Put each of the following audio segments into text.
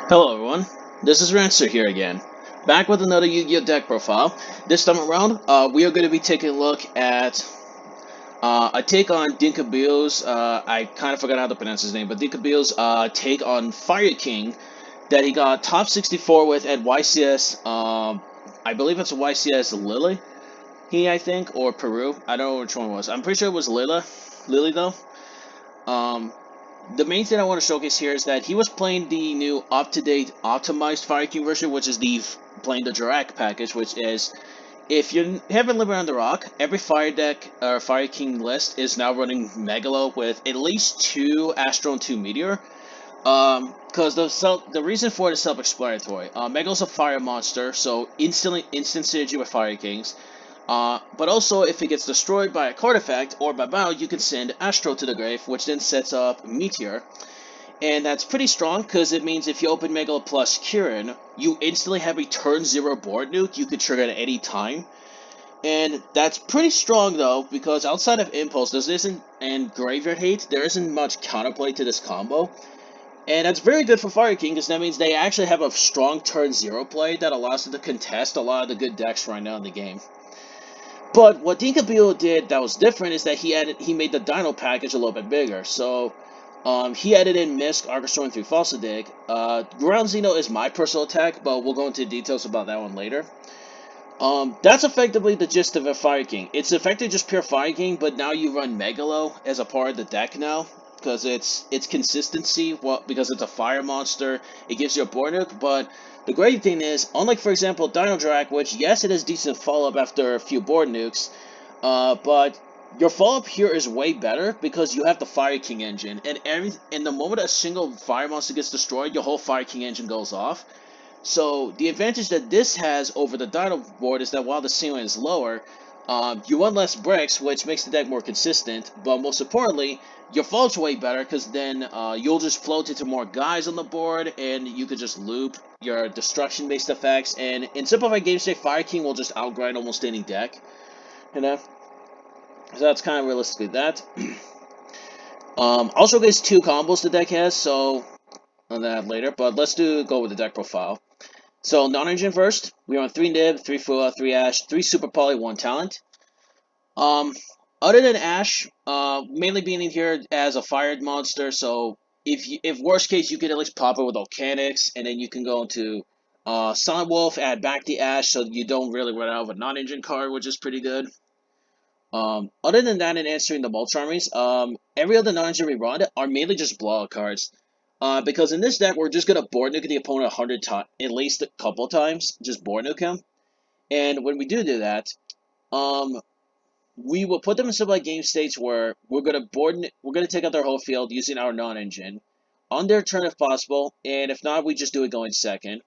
Hello everyone, this is Rancer here again, back with another Yu-Gi-Oh deck profile. This time around, we are going to be taking a look at a take on Dinh-Kha's, I kind of forgot how to pronounce his name, but Dinh-Kha's take on Fire King that he got top 64 with at YCS, I believe it's a YCS Lily, I think, or Peru, I don't know which one it was. I'm pretty sure it was Lily though. Um, the main thing I want to showcase here is that he was playing the new up-to-date optimized Fire King version, which is playing the Jurrac package, which is if you haven't lived around the rock, every Fire deck or Fire King list is now running Megalo with at least two Astro and two Meteor. Because the reason for it is self-explanatory. Megalo's a fire monster, so instant synergy with Fire Kings. But also, if it gets destroyed by a card effect or by battle, you can send Astro to the grave, which then sets up Meteor. And that's pretty strong because it means if you open Megalo plus Kieran, you instantly have a turn 0 board nuke you could trigger at any time. And that's pretty strong though, because outside of Impulse, and Graveyard Hate, there isn't much counterplay to this combo. And that's very good for Fire King because that means they actually have a strong turn 0 play that allows them to contest a lot of the good decks right now in the game. But what Dinh-Kha did that was different is that he made the Dino package a little bit bigger. So he added in Misk, Arcastro, and 3 Falsidig. Ground Xeno is my personal attack, but we'll go into details about that one later. That's effectively the gist of a Fire King. It's effectively just pure Fire King, but now you run Megalo as a part of the deck now. Because it's consistency, well, because it's a fire monster, it gives you a board nuke, but the great thing is, unlike for example Dino Drac, which yes it has decent follow-up after a few board nukes, but your follow-up here is way better because you have the Fire King engine, and the moment a single fire monster gets destroyed, your whole Fire King engine goes off. So the advantage that this has over the Dino board is that while the ceiling is lower, you run less bricks, which makes the deck more consistent, but most importantly, your float's way better because then you'll just float into more guys on the board, and you could just loop your destruction-based effects, and in simplified game state, Fire King will just outgrind almost any deck, you know? So that's kind of realistically that. I'll showcase two combos the deck has, so on that later, but let's go with the deck profile. So, non-engine first, we are on 3 Nib, 3 Fua, 3 Ash, 3 Super Poly, 1 Talent. Um, Other than Ash, mainly being in here as a fired monster, so if worst case, you can at least pop it with Volcanics, and then you can go into Silent Wolf, add back the Ash, so you don't really run out of a non-engine card, which is pretty good. Other than that, in answering the Mulch Armies, every other non-engine we run are mainly just blowout cards. Because in this deck, we're just gonna board nuke the opponent 100 times, at least a couple times, just board nuke him. And when we do that, um, we will put them in some like game states where we're gonna take out their whole field using our non-engine on their turn if possible, and if not, we just do it going second.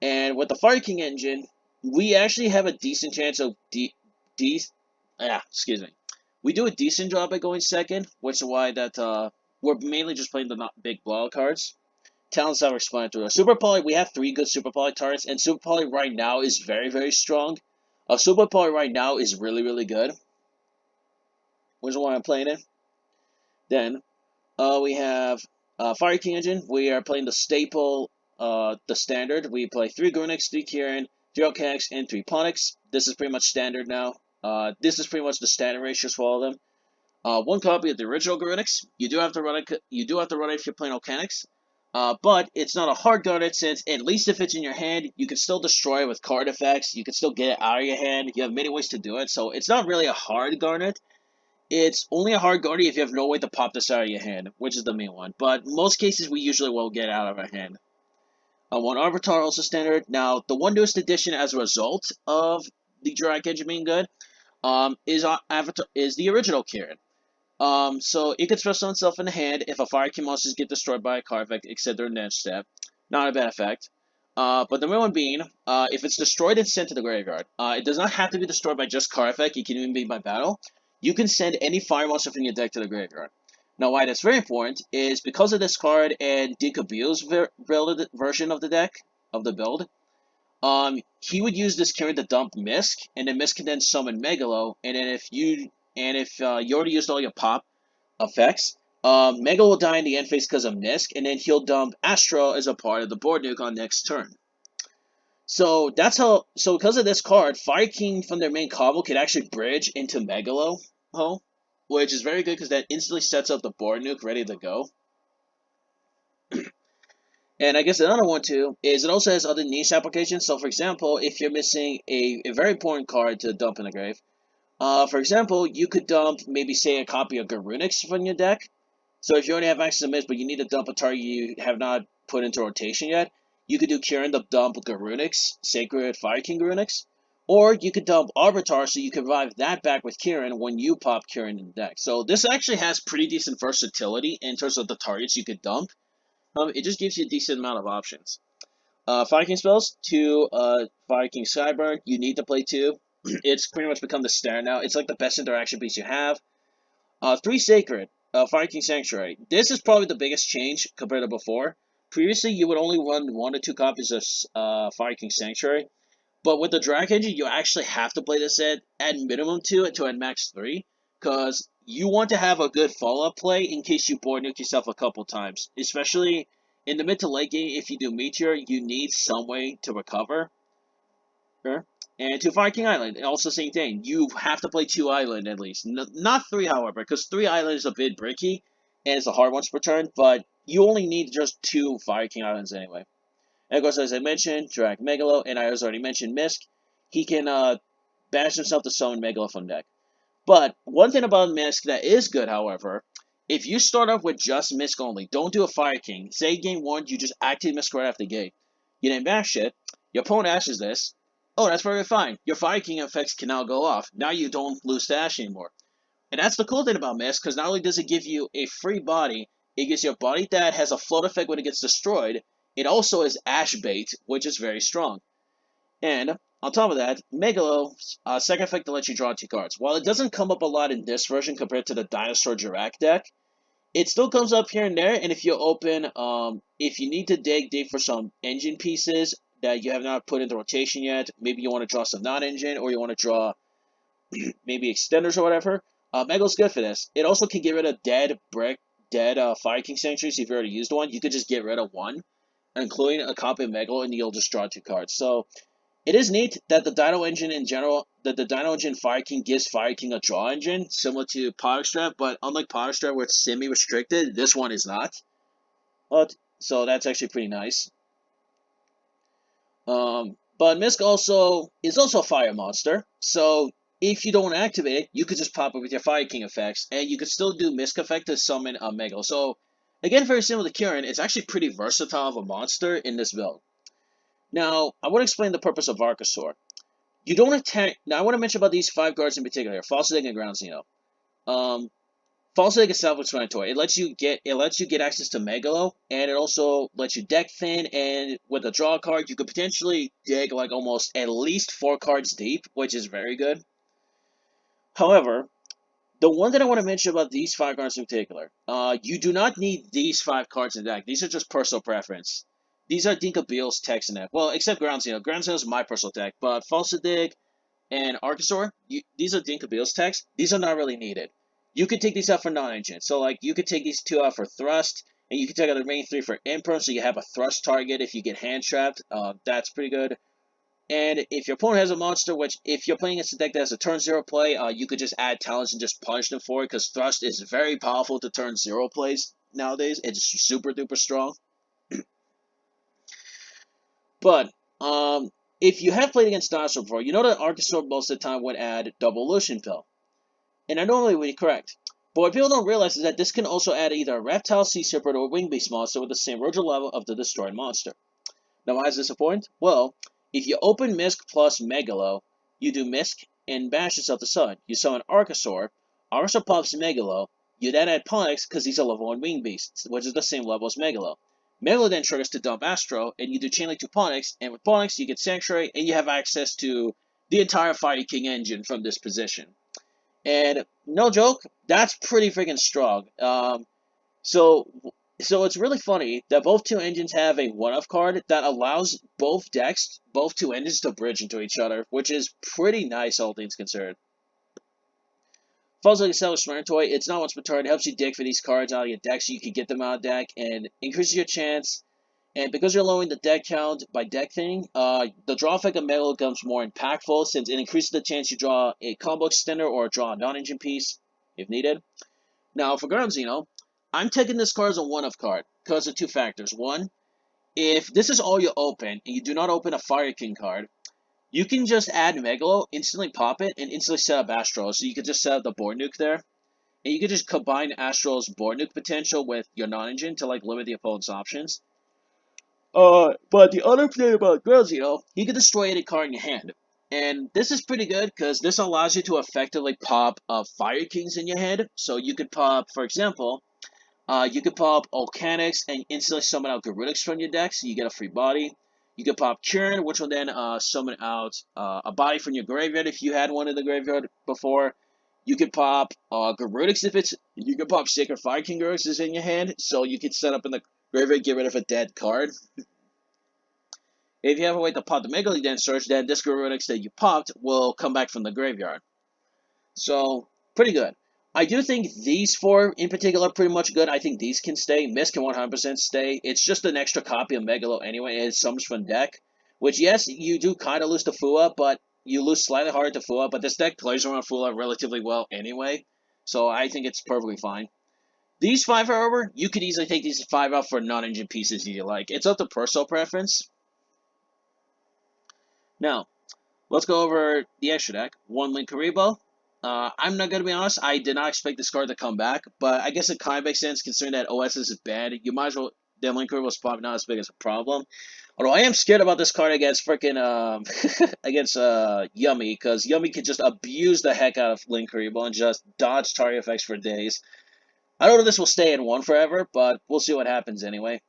And with the Fire King engine, we actually have a decent chance of excuse me. We do a decent job at going second, which is why that we're mainly just playing the not big blowout cards. Talent self-explanatory. Super Poly, we have 3 good Super Poly targets, and Super Poly right now is very, very strong. Super Poly right now is really, really good, which is why I'm playing it. Then, we have Fire King Engine. We are playing the staple, the standard. We play 3 Grunix, 3 Kieran, 3 Alchanics, and 3 Ponics. This is pretty much standard now. This is pretty much the standard ratios for all of them. 1 copy of the original Grunix. You do have to run it. You do have to run it if you're playing Alchanics. But it's not a hard garnet since at least if it's in your hand, you can still destroy it with card effects. You can still get it out of your hand. You have many ways to do it, so it's not really a hard garnet. It's only a hard garnet if you have no way to pop this out of your hand, which is the main one. But most cases, we usually will get it out of our hand. 1 Avatar also standard. Now, the one newest addition as a result of the Jurrac engine being good is the original Kieran. So it can special itself in the hand if a Fire King monsters get destroyed by a card effect, except during next step. Not a bad effect. But the main one being, if it's destroyed and sent to the graveyard, it does not have to be destroyed by just card effect, it can even be by battle. You can send any fire monster from your deck to the graveyard. Now, why that's very important is because of this card and Dinh-Kha's version of the deck, of the build, he would use this Kieran to dump Misk, and then Misk can then summon Megalo, and then if you already used all your pop effects, Mega will die in the end phase because of Nisk, and then he'll dump Astro as a part of the board nuke on next turn. So that's how. So because of this card, Fire King from their main combo can actually bridge into Megalo, which is very good because that instantly sets up the board nuke ready to go. And I guess another one too is it also has other niche applications. So for example, if you're missing a very important card to dump in the grave, for example, you could dump maybe say a copy of Garunix from your deck. So if you already have access to Mist, but you need to dump a target you have not put into rotation yet, you could do Kieran to dump Garunix, Sacred Fire King Garunix. Or you could dump Arbiter so you can revive that back with Kieran when you pop Kieran in the deck. So this actually has pretty decent versatility in terms of the targets you could dump. It just gives you a decent amount of options. Fire King spells, 2 Fire King Skyburn, you need to play 2. It's pretty much become the standard now. It's like the best interaction piece you have. 3 Sacred, Fire King Sanctuary. This is probably the biggest change compared to before. Previously, you would only run 1 or 2 copies of Fire King Sanctuary, but with the Jurrac engine, you actually have to play this at minimum 2 to at max 3, because you want to have a good follow-up play in case you board nuke yourself a couple times. Especially in the mid to late game, if you do Meteor, you need some way to recover. Sure. And to Fire King Island, also same thing. You have to play 2 island at least. Not 3, however, because 3 island is a bit bricky, and it's a hard once per turn, but you only need just 2 Fire King Islands anyway. And of course, as I mentioned, Jurrac Megalo, and I already mentioned Misk. He can banish himself to summon Megalo from deck. But one thing about Misk that is good, however, if you start off with just Misk only, don't do a Fire King. Say game 1, you just activate Misk right after the gate. You didn't bash it. Your opponent ashes this. Oh, that's very fine. Your Fire King effects can now go off. Now you don't lose to Ash anymore. And that's the cool thing about Misk, because not only does it give you a free body, it gives you a body that has a float effect when it gets destroyed. It also is Ash bait, which is very strong. And on top of that, Megalo's second effect to let you draw 2 cards. While it doesn't come up a lot in this version compared to the Dinosaur Jurrac deck, it still comes up here and there. And if you open, if you need to dig for some engine pieces that you have not put into rotation yet, maybe you want to draw some non-engine, or you want to draw maybe extenders or whatever, Megalo's good for this. It also can get rid of dead Fire King Sanctuaries if you already used one. You could just get rid of one, including a copy of Megalo, and you'll just draw 2 cards. So it is neat that the Dino Engine in general, that the Dino Engine Fire King gives Fire King a draw engine, similar to Power Strap, but unlike Power Strap where it's semi-restricted, this one is not. So that's actually pretty nice. But Misk is also a fire monster, so if you don't activate it, you could just pop it with your Fire King effects, and you could still do Misk effect to summon a Megalo. So, again, very similar to Kieran, it's actually pretty versatile of a monster in this build. Now, I want to explain the purpose of Archosaur. You don't attack. Now, I want to mention about these 5 guards in particular: False Egg and Ground Zeno. False Egg is self-explanatory. It lets you get access to Megalo, and it also lets you deck thin. And with a draw card, you could potentially dig like almost at least 4 cards deep, which is very good. However, the one that I want to mention about these 5 cards in particular, you do not need these 5 cards in the deck. These are just personal preference. These are Dinka Beale's techs in deck. Well, except Ground Zeno. Ground Zeno is my personal deck, but False Dig and Archosaur, these are Dinka Beale's techs. These are not really needed. You could take these out for non-engine. So, like, you could take these 2 out for Thrust, and you could take out the remaining 3 for Imperm, so you have a Thrust target if you get hand-trapped. That's pretty good. And if your opponent has a monster, which if you're playing against a deck that has a turn 0 play, you could just add talents and just punish them for it, because Thrust is very powerful to turn 0 plays nowadays. It's super duper strong. But, if you have played against Dinosaur before, you know that Archosaur most of the time would add Double Illusion Pill. And I normally would be correct. But what people don't realize is that this can also add either a Reptile, Sea Serpent, or Wing Beast monster with the same Roger level of the destroyed monster. Now, why is this important? Well, if you open Misk plus Megalo, you do Misk and bash yourself to summon. You summon Archosaur, Archosaur pops Megalo, you then add Ponix because these are level 1 Wing Beasts, which is the same level as Megalo. Megalo then triggers to dump Astro, and you do Chain Link to Ponix, and with Ponix you get Sanctuary, and you have access to the entire Fire King engine from this position. And no joke, that's pretty freaking strong. So it's really funny that both 2 engines have a one-off card that allows both 2 engines to bridge into each other, which is pretty nice, all things considered. Falls like a self-explanatory. It's not once per turn. It helps you dig for these cards out of your deck so you can get them out of deck and increases your chance. And because you're lowering the deck count by deck thing, the draw effect of Megalo becomes more impactful since it increases the chance you draw a combo extender or draw a non-engine piece if needed. Now, for Ground Zeno, I'm taking this card as a one-of card because of two factors. One, if this is all you open and you do not open a Fire King card, you can just add Megalo, instantly pop it, and instantly set up Astro. So you could just set up the board nuke there. And you could just combine Astro's board nuke potential with your non-engine to like limit the opponent's options. But the other thing about Ground Zeno, you can destroy any card in your hand. And this is pretty good because this allows you to effectively pop Fire Kings in your hand. So you could pop, for example, you could pop Volcanics and instantly summon out Garudix from your deck, so you get a free body. You could pop Kieran, which will then summon out a body from your graveyard if you had one in the graveyard before. You could pop Garudix if it's. You could pop Sacred Fire King Garudix is in your hand, so you could set up in the graveyard, get rid of a dead card. If you have a way to pop the Megalodon Surge, then this Garudix that you popped will come back from the graveyard. So, pretty good. I do think these four in particular are pretty much good. I think these can stay. Mist can 100% stay. It's just an extra copy of Megalo anyway, and it summons from deck. Which, yes, you do kind of lose to Fua, but you lose slightly harder to Fua, but this deck plays around Fua relatively well anyway. So I think it's perfectly fine. These five, however, you could easily take these five out for non-engine pieces if you like. It's up to personal preference. Now, let's go over the extra deck. One Linkuriboh. I'm not going to be honest, I did not expect this card to come back, but I guess it kind of makes sense considering that OS is bad. You might as well, then Linkuriboh's probably not as big as a problem. Although I am scared about this card against freaking, against Yummy, because Yummy could just abuse the heck out of Linkuriboh and just dodge target effects for days. I don't know if this will stay in one forever, but we'll see what happens anyway.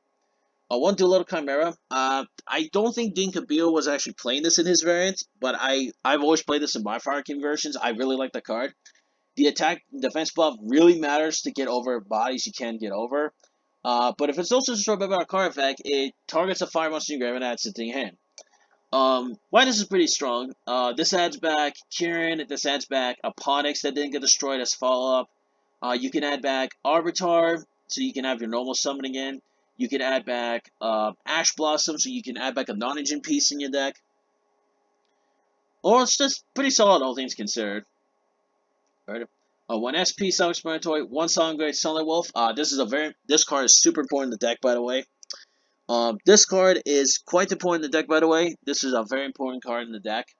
One Doolittle Chimera. I don't think Dinh-Kha was actually playing this in his variant, but I've always played this in my Fire King versions. I really like the card. The attack defense buff really matters to get over bodies you can get over. But if it's also destroyed by a card effect, it targets a fire monster in your grave and adds it to your hand. Why this is pretty strong. This adds back Kieran, this adds back Aponix that didn't get destroyed as follow-up. You can add back Arbitar, so you can have your normal summon again. You can add back Ash Blossom, so you can add back a non-engine piece in your deck. Or it's just pretty solid, all things considered. Right. One SP self-explanatory, one Solemn Great Sunlight Wolf. This card is super important in the deck, by the way. This card is quite important in the deck, by the way. This is a very important card in the deck.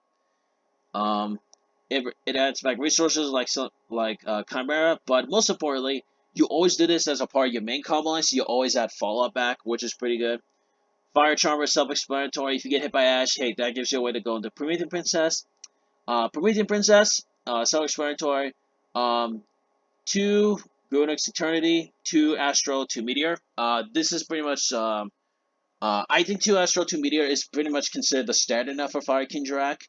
It adds back resources like Chimera, but most importantly, you always do this as a part of your main combo line, so you always add follow-up back, which is pretty good. Fire Charmer is self-explanatory. If you get hit by Ash, hey, that gives you a way to go into Promethean Princess. Promethean Princess, self-explanatory. 2 Gunix Eternity, 2 Astro, 2 Meteor. This is pretty much, I think 2 Astro, 2 Meteor is pretty much considered the standard enough for Fire King Jurrac.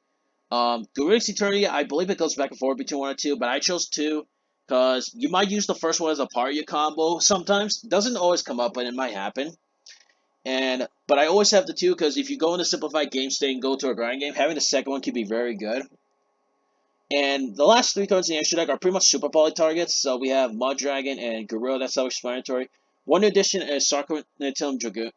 Gunix Eternity, I believe it goes back and forth between 1 and 2, but I chose 2 because you might use the first one as a part of your combo sometimes. Doesn't always come up, but it might happen. But I always have the 2 because if you go in a simplified game state and go to a grind game, having the second one can be very good. And the last 3 cards in the extra deck are pretty much super poly targets. So we have Mud Dragon and Gorilla, that's self-explanatory. One new addition is Sarconatum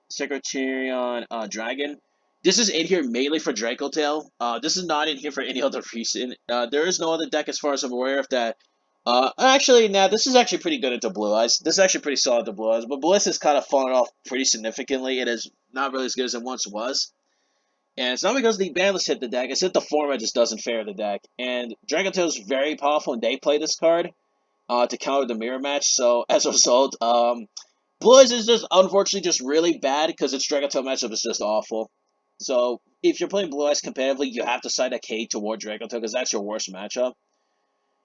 Secretarian Dragon. This is in here mainly for Draco Tail. This is not in here for any other reason. There is no other deck as far as I'm aware of that. Actually, nah, this is actually pretty good into Blue Eyes. This is actually pretty solid to Blue Eyes, but Blue Eyes has kind of fallen off pretty significantly. It is not really as good as it once was. And it's not because the bandlist hit the deck, it's that the format just doesn't fare the deck. And Dragon Tail is very powerful when they play this card to counter the mirror match. So as a result, Blue Eyes is just unfortunately just really bad because its Dragon Tail matchup is just awful. So if you're playing Blue Eyes competitively, you have to side a K toward Dragon Tail because that's your worst matchup.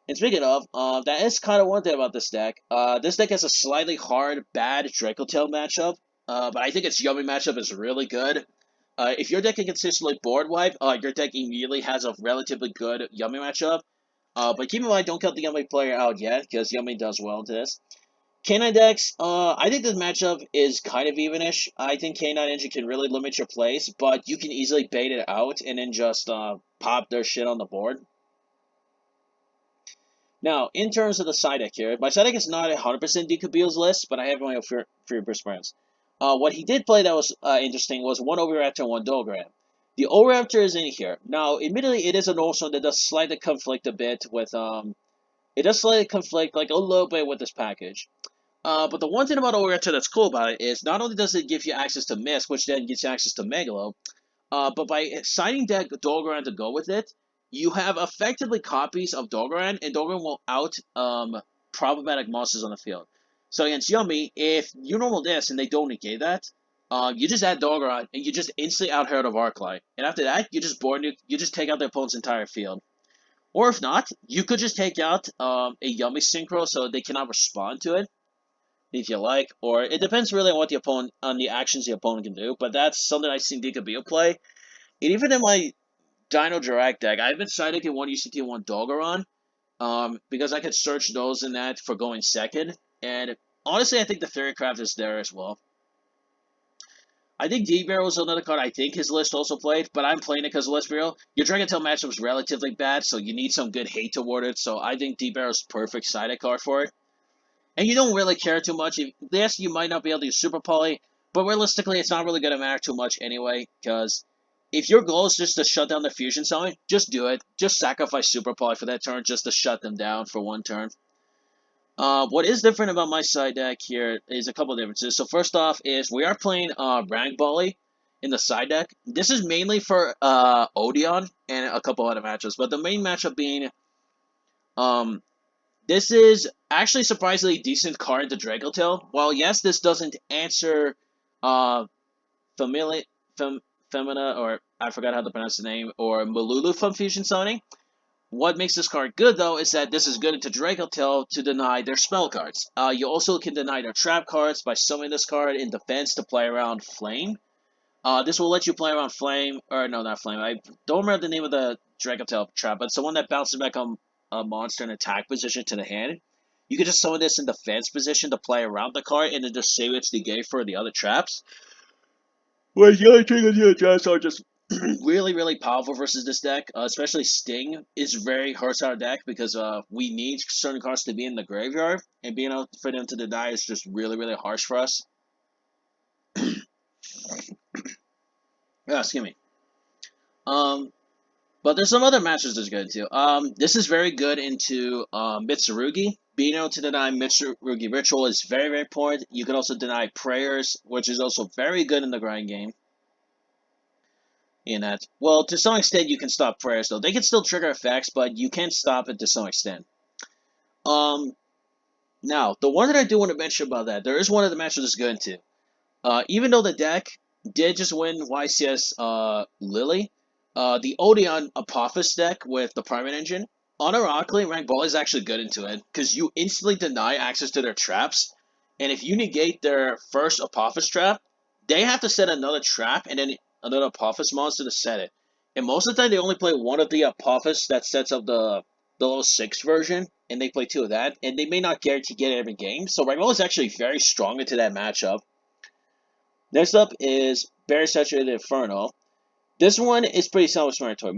And speaking of, that is kind of one thing about this deck. This deck has a slightly hard, bad Draco Tail matchup, but I think its Yummy matchup is really good. If your deck can consistently board wipe, your deck immediately has a relatively good Yummy matchup. But keep in mind, don't count the Yummy player out yet, because Yummy does well into this. K9 decks, I think this matchup is kind of evenish. I think K9 Engine can really limit your plays, but you can easily bait it out and then just pop their shit on the board. Now, in terms of the side deck here, my side deck is not 100% Dinh-Kha list, but I have my few friends. What he did play that was interesting was one Oviraptor and one Dogram. The Oviraptor is in here. Now, admittedly, it is an Ultron that does slightly conflict a bit with, it does slightly conflict, like, a little bit with this package. But the one thing about Oviraptor that's cool about it is not only does it give you access to Mist, which then gives you access to Megalo, but by signing that Dolgoran to go with it, you have effectively copies of Dolgoran, and Dolgoran will out problematic monsters on the field. So against Yummy, if you normal this and they don't negate that, you just add Dolgoran and you just instantly out Herald of Arclight. And after that, you just take out the opponent's entire field. Or if not, you could just take out a Yummy Synchro so they cannot respond to it, if you like. Or it depends really on what the opponent on the actions the opponent can do. But that's something I've seen Dinh-Kha play. And even in my Dino Jurrac deck, I've been siding in one UCT and one Dolgoran, because I could search those in that for going second. And honestly, I think the Fairycraft is there as well. I think D-Barrel is another card I think his list also played, but I'm playing it because, let's be real, your Dragon Tail matchup is relatively bad, so you need some good hate toward it, so I think D-Barrel is perfect sided card for it. And you don't really care too much. Yes, you might not be able to use Super Poly, but realistically, it's not really going to matter too much anyway, because if your goal is just to shut down the Fusion Summon, just do it. Just sacrifice Super Poly for that turn just to shut them down for one turn. What is different about my side deck here is a couple of differences. So first off is we are playing Rank Volley in the side deck. This is mainly for Odeon and a couple other matchups, but the main matchup being um, this is actually surprisingly decent card into Draco Tail. While yes, this doesn't answer uh, Famili Femina, or I forgot how to pronounce the name, or Malulu from Fusion Summoning. What makes this card good, though, is that this is good into Draco Tail to deny their spell cards. You also can deny their trap cards by summoning this card in defense to play around Flame. This will let you play around Flame, or no, not Flame. I don't remember the name of the Draco Tail trap, but it's the one that bounces back on a monster in attack position to the hand. You can just summon this in defense position to play around the card, and then just save its negate for the other traps. Well, the other triggers the traps are just really, really powerful versus this deck. Especially Sting is very hurts our deck because we need certain cards to be in the graveyard, and being able for them to deny is just really, really harsh for us. Excuse me. But there's some other matches that's good too. This is very good into Mitsurugi. Being able to deny Mitsurugi Ritual is very, very important. You can also deny Prayers, which is also very good in the grind game. In that, well, to some extent, you can stop Prayers though. They can still trigger effects, but you can stop it to some extent. Now the one that I do want to mention about that, there is one of the matches that's good into. Even though the deck did just win YCS Lily, the Odeon Apophis deck with the Primate Engine, unironically, Rank Ball is actually good into it, because you instantly deny access to their traps, and if you negate their first Apophis trap, they have to set another trap, and then another Apophis monster to set it. And most of the time, they only play one of the Apophis that sets up the level 6 version, and they play two of that, and they may not guarantee get it every game, so Rank Ball is actually very strong into that matchup. Next up is Berry Saturated Inferno. This one is pretty self-explanatory.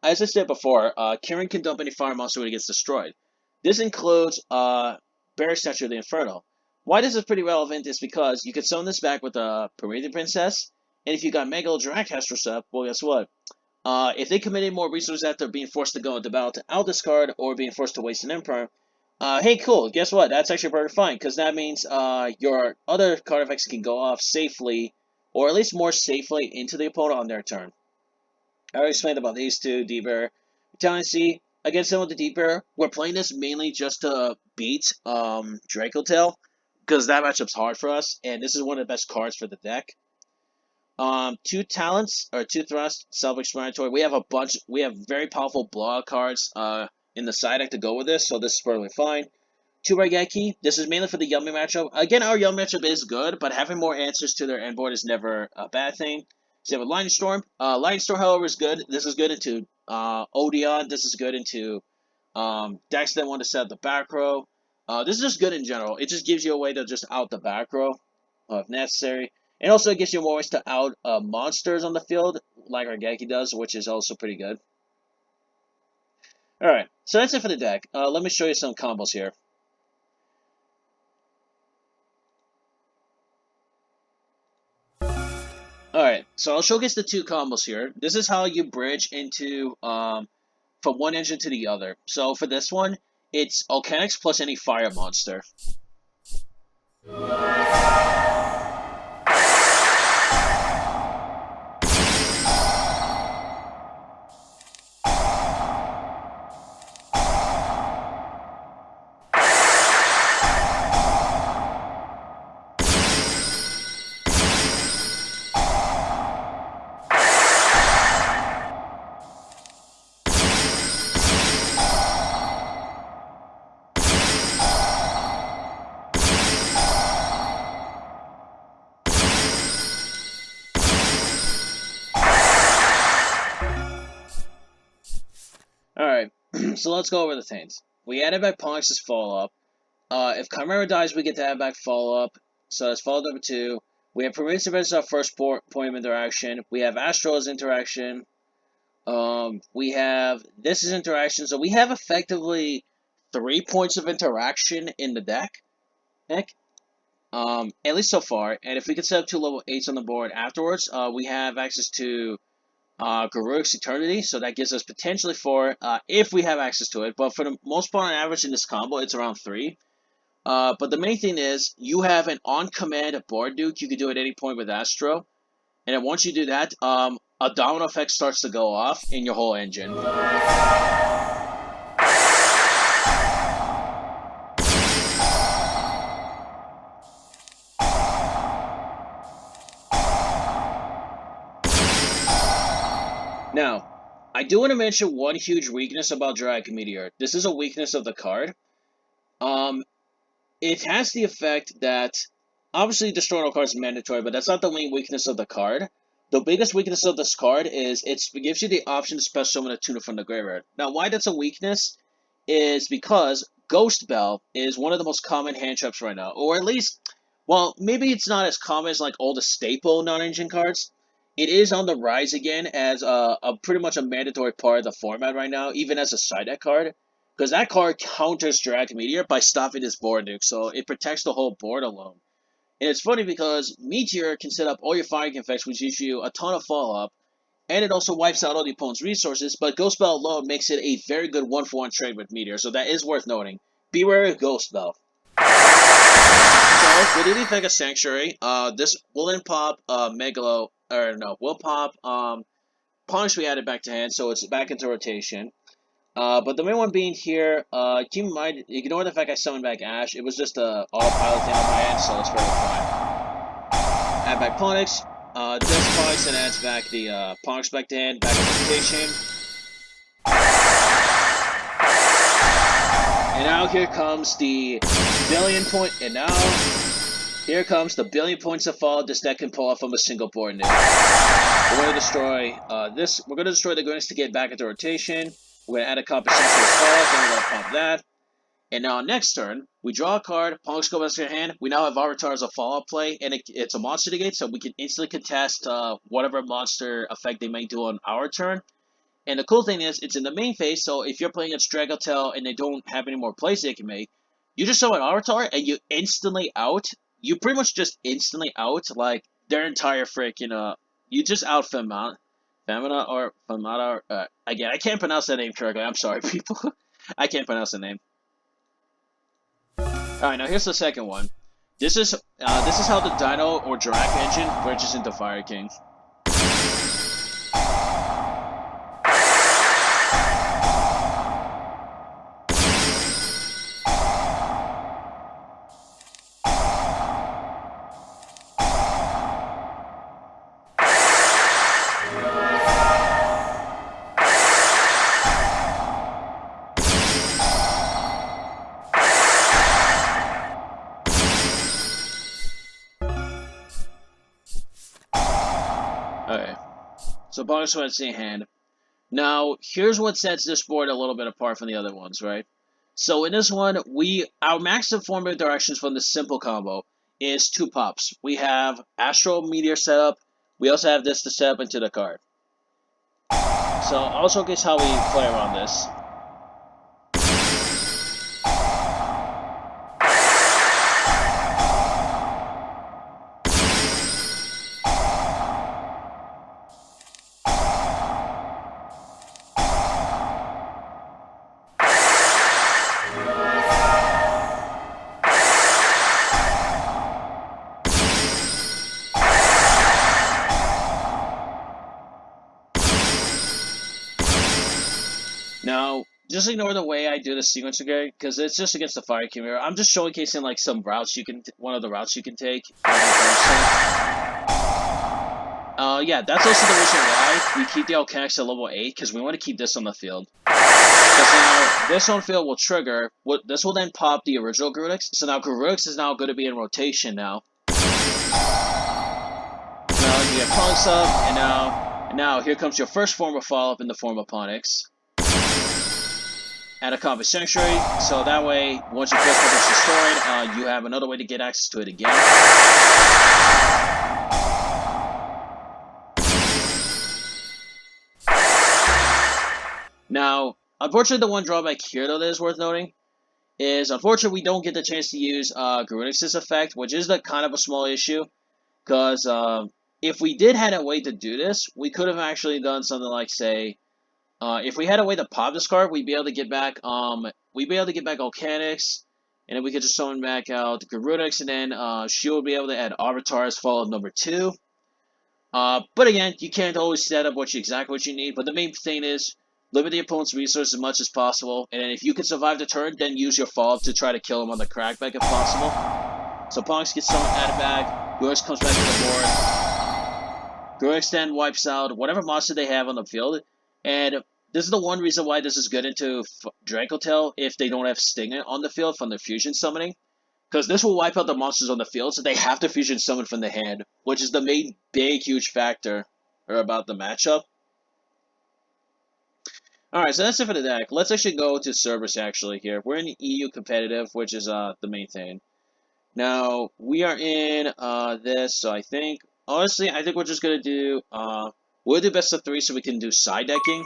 As I said before, Kieran can dump any fire monster when it gets destroyed. This includes Berry Saturated Inferno. Why this is pretty relevant is because you can summon this back with a Promethean Princess, and if you got Mega Jurrac Hestress up, well, guess what? If they committed more resources after being forced to go into battle to out this card or being forced to waste an Emperor, hey, cool. Guess what? That's actually perfectly fine, because that means your other card effects can go off safely, or at least more safely, into the opponent on their turn. I already explained about these two, D-Bear. Italian Sea, against them with the D-Bear, we're playing this mainly just to beat Draco Tail, because that matchup's hard for us, and this is one of the best cards for the deck. Two talents, or two thrusts, self-explanatory. We have very powerful blowout cards in the side deck to go with this, so this is perfectly fine. Two Raigeki, this is mainly for the Yummy matchup. Again, our Yummy matchup is good, but having more answers to their end board is never a bad thing. Same with Lightning Storm. Lightning Storm, however, is good. This is good into Odeon. This is good into decks that want to set up the back row. This is just good in general. It just gives you a way to just out the back row if necessary. And also it gives you more ways to out monsters on the field, like Raigeki does, which is also pretty good. Alright, so that's it for the deck. Let me show you some combos here. Alright, so I'll showcase the two combos here. This is how you bridge into from one engine to the other. So for this one, it's Volcanics plus any fire monster. Alright, so let's go over the things. We added back Ponix's follow-up. If Chimera dies, we get to add back follow-up. So that's follow-up number 2. We have Pervasive as our first point of interaction. We have Astro's interaction. We have this is interaction. So we have effectively 3 points of interaction in the deck. At least so far. And if we can set up 2 level 8s on the board afterwards, we have access to Garruk's Eternity, so that gives us potentially 4 if we have access to it. But for the most part, on average in this combo, it's around 3. But the main thing is, you have an on-command board duke you can do at any point with Astro. And then once you do that, a domino effect starts to go off in your whole engine. Now, I do want to mention one huge weakness about Jurrac Meteor. This is a weakness of the card. It has the effect that, obviously destroying all cards is mandatory, but that's not the main weakness of the card. The biggest weakness of this card is it gives you the option to special summon a tuner from the graveyard. Now, why that's a weakness is because Ghost Bell is one of the most common hand traps right now, or at least, well, maybe it's not as common as like all the staple non-engine cards. It is on the rise again as a pretty much a mandatory part of the format right now, even as a side deck card. Because that card counters Jurrac Meteor by stopping his board nuke, so it protects the whole board alone. And it's funny because Meteor can set up all your firing effects, which gives you a ton of follow-up, and it also wipes out all the opponent's resources, but Ghost Bell alone makes it a very good 1-for-1 trade with Meteor, so that is worth noting. Beware of Ghost Bell. So, with the effect of Sanctuary, this will pop will pop Punish we added back to hand, so it's back into rotation. But the main one being here, keep in mind, ignore the fact I summoned back Ash. It was just a autopilot thing on my end, so it's very fine. Add back Ponix, this Ponix and adds back the Ponix back to hand, back in rotation. And now here comes the here comes the billion points of fall this deck can pull off from a single board nuke. We're gonna destroy this. We're gonna destroy the Grenades to get back into rotation. We're gonna add a compensation as well. Then we're gonna pop that. And now next turn, we draw a card. Ponix goes back to your hand. We now have Avatar as a follow-up play, and it's a monster negate, so we can instantly contest whatever monster effect they may do on our turn. And the cool thing is, it's in the main phase, so if you're playing against Dragotel and they don't have any more plays they can make, you just summon Avatar and you instantly out. You pretty much just instantly out, like, their entire freaking, you just out Femina, again, I can't pronounce that name correctly, I'm sorry, people. I can't pronounce the name. Alright, now here's the second one. This is how the Dino or Jurrac engine bridges into Fire King. Okay, so bonus one's in hand. Now, here's what sets this board a little bit apart from the other ones, right? So in this one, our maximum form of interactions from the simple combo is 2 pops. We have Astral Meteor setup. We also have this to set up into the card. So I'll showcase how we play around this. just ignore the way I do the sequence again, because it's just against the Fire Chimera. I'm just showcasing like some routes you can, one of the routes you can take. Yeah, that's also the reason why we keep the Alchanics at level 8, because we want to keep this on the field. Because now, this on field will trigger, this will then pop the original Garunix, so now Garunix is now going to be in rotation now. Now you have Ponix up, and now here comes your first form of follow-up in the form of Ponix. Add a Combat Sanctuary, so that way, once your first one is destroyed, you have another way to get access to it again. Now, unfortunately, the one drawback here, though, that is worth noting, is unfortunately we don't get the chance to use Garunix's effect, which is the kind of a small issue, because if we did had a way to do this, we could have actually done something like, say, if we had a way to pop this card, we'd be able to get back Alchanics, and then we could just summon back out Garunix, and then she would be able to add Arbiter as follow-up number 2. But again, you can't always set up exactly what you need, but the main thing is limit the opponent's resources as much as possible, and then if you can survive the turn, then use your follow-up to try to kill him on the crackback if possible. So Ponix gets summoned, added back, Garunix comes back to the board, Garunix then wipes out whatever monster they have on the field, and this is the one reason why this is good into Dracotail if they don't have Sting on the field from their fusion summoning. Because this will wipe out the monsters on the field, so they have to fusion summon from the hand, which is the main big, huge factor about the matchup. Alright, so that's it for the deck. Let's actually go to Cerberus actually here. We're in EU competitive, which is the main thing. Now, we are in this, so I think, honestly, I think we're just going to do, we'll do best of 3 so we can do side decking.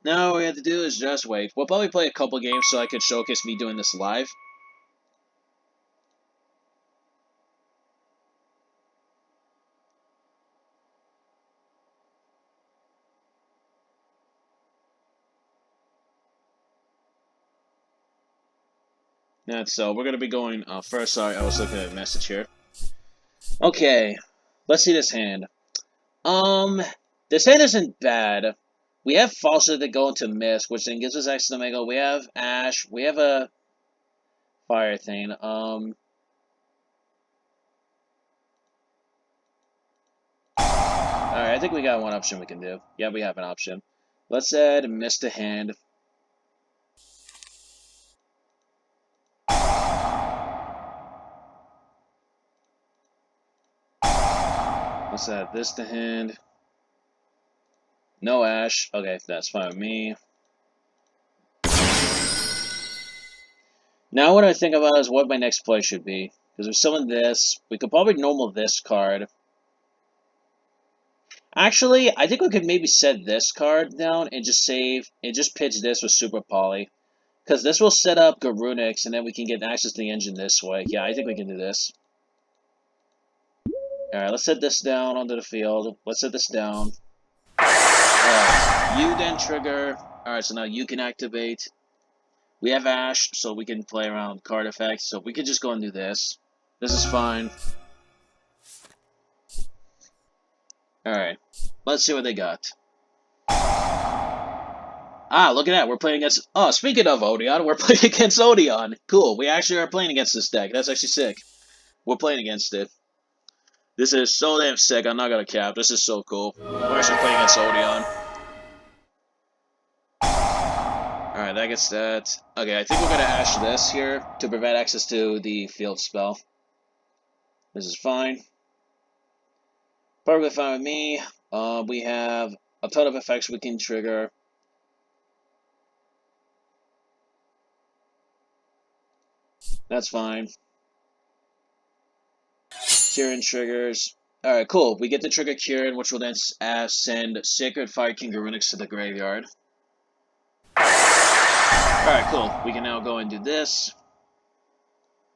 Now all we have to do is just wait. We'll probably play a couple games so I could showcase me doing this live. So we're gonna be going first. Sorry, I was looking at a message here. Okay, let's see this hand. This hand isn't bad. We have Falsity that go into Mist, which then gives us access to Mega. We have Ash. We have a Fire thing. Alright, I think we got one option we can do. Yeah, we have an option. Let's add Mist to hand. Let's add this to hand. No Ash. Okay, that's fine with me. Now what I think about is what my next play should be. Because we summon this. We could probably normal this card. Actually, I think we could maybe set this card down and just save and just pitch this with Super Poly. Because this will set up Garunix and then we can get access to the engine this way. Yeah, I think we can do this. Alright, let's set this down onto the field. Let's set this down. Alright, you then trigger. Alright, so now you can activate. We have Ash, so we can play around card effects. So we could just go and do this. This is fine. Alright, let's see what they got. Ah, look at that, we're playing against... Oh, speaking of Odeon, we're playing against Odeon. Cool, we actually are playing against this deck. That's actually sick. We're playing against it. This is so damn sick, I'm not gonna cap. This is so cool. We're actually playing against Odeon. Alright, that gets that. Okay, I think we're gonna Ash this here to prevent access to the field spell. This is fine. Perfectly fine with me. We have a ton of effects we can trigger. That's fine. Kieran triggers. Alright, cool. We get to trigger Kieran, which will then send Sacred Fire King Garunix to the graveyard. Alright, cool. We can now go and do this.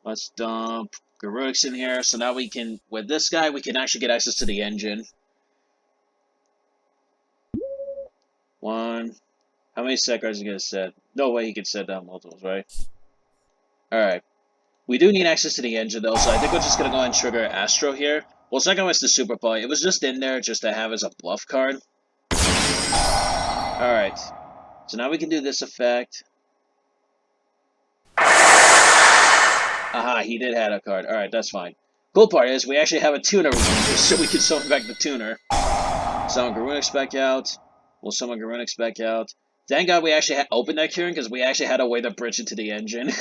Let's dump Garunix in here. So now we can, with this guy, we can actually get access to the engine. 1. How many set cards are you going to set? No way he can set down multiples, right? Alright. We do need access to the engine, though, so I think we're just going to go ahead and trigger Astro here. Well, second was the Super Play. It was just in there just to have as a bluff card. Alright. So now we can do this effect. Aha, he did have a card. Alright, that's fine. Cool part is we actually have a tuner we can use, so we can summon back the tuner. Summon Garunix back out. We'll summon Garunix back out. Thank God we actually opened that Kieran, because we actually had a way to bridge into the engine.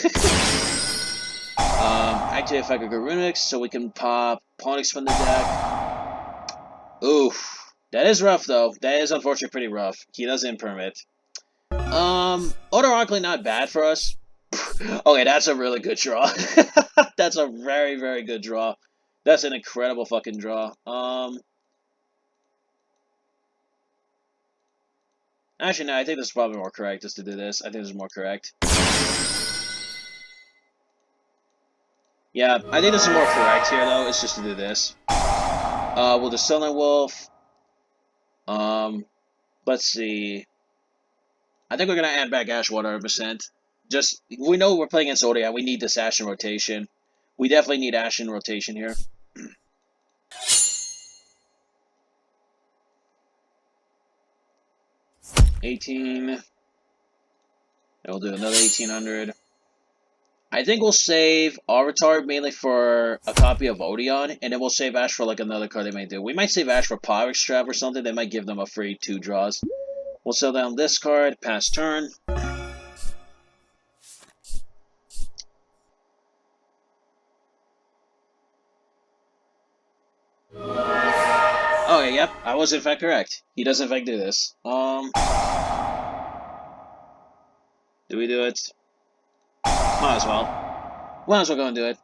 Activate effect of Garunix, so we can pop Ponix from the deck. Oof. That is rough, though. That is unfortunately pretty rough. He does impermit. Automatically not bad for us. Okay, that's a really good draw. That's a very, very good draw. That's an incredible fucking draw. Actually, no, I think this is probably more correct just to do this. I think this is more correct. Yeah, I think this is more correct here, though. It's just to do this. We'll do Sunlight Wolf. Let's see. I think we're gonna add back Ash 100%. Just, we know we're playing against Zodiac. We need this Ash in rotation. We definitely need Ash in rotation here. $18. And we'll do another 1800. I think we'll save Avatar mainly for a copy of Odeon, and then we'll save Ash for like another card they might do. We might save Ash for Power Trap or something. They might give them a free 2 draws. We'll sell down this card, pass turn. Okay, yep, I was in fact correct. He does in fact do this. Do we do it? Might as well. Might as well go and do it.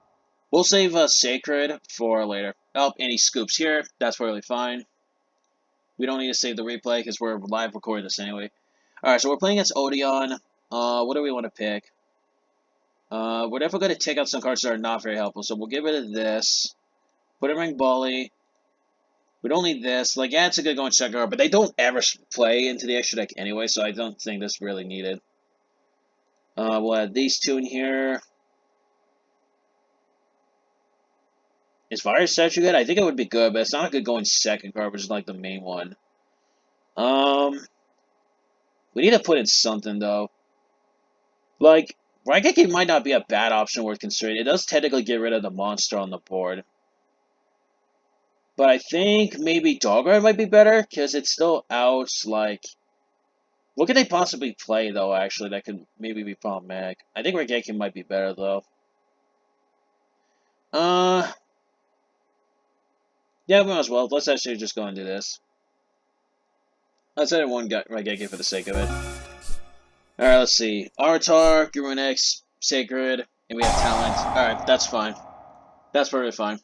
We'll save Sacred for later. Oh, and he scoops here. That's perfectly fine. We don't need to save the replay because we're live recording this anyway. Alright, so we're playing against Odeon. What do we want to pick? We're definitely going to take out some cards that are not very helpful. So we'll get rid of this. Put in Ring Bully. We don't need this. Like, yeah, it's a good going second card, but they don't ever play into the extra deck anyway, so I don't think this really needed. We'll add these 2 in here. Is Fire Statue good? I think it would be good, but it's not a good going second card, which is like the main one. We need to put in something, though. Like, Raigeki might not be a bad option worth considering. It does technically get rid of the monster on the board. But I think maybe Doggerhead might be better, because it's still out, like... What could they possibly play, though, actually, that could maybe be problematic? I think Raigeki might be better, though. Yeah, we might as well. Let's actually just go and do this. Let's add one Raigeki for the sake of it. Alright, let's see. Avatar, Garunix, Sacred, and we have Talent. Alright, that's fine. That's perfectly fine.